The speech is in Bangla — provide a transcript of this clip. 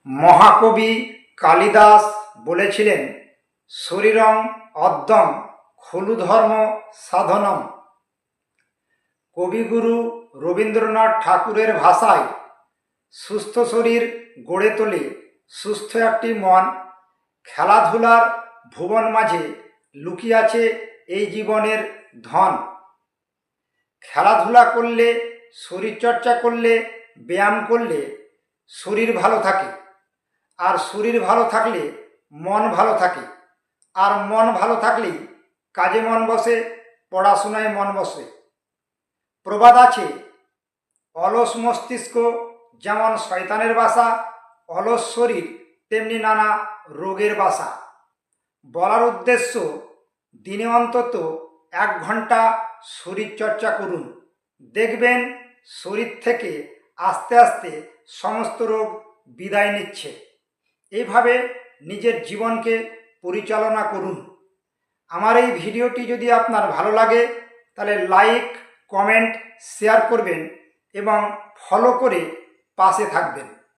মহাকবি কালিদাস বলেছিলেন, শরীরং অদ্যং খলু ধর্ম সাধনম। কবিগুরু রবীন্দ্রনাথ ঠাকুরের ভাষায়, সুস্থ শরীর গড়ে তোলে সুস্থ একটি মন। খেলাধুলার ভুবন মাঝে লুকিয়ে আছে এই জীবনের ধন। খেলাধুলা করলে, শরীরচর্চা করলে, ব্যায়াম করলে শরীর ভালো থাকে, আর শরীর ভালো থাকলে মন ভালো থাকে, আর মন ভালো থাকলেই কাজে মন বসে, পড়াশোনায় মন বসে। প্রবাদ আছে, অলস মস্তিষ্ক যেমন শয়তানের বাসা, অলস শরীর তেমনি নানা রোগের বাসা। বলার উদ্দেশ্য, দিনে অন্তত 1 ঘন্টা শরীরচর্চা করুন। দেখবেন শরীর থেকে আস্তে আস্তে সমস্ত রোগ বিদায় নিচ্ছে। এইভাবে নিজের জীবনকে পরিচালনা করুন। আমার এই ভিডিওটি যদি আপনার ভালো লাগে তাহলে লাইক, কমেন্ট, শেয়ার করবেন এবং ফলো করে পাশে থাকবেন।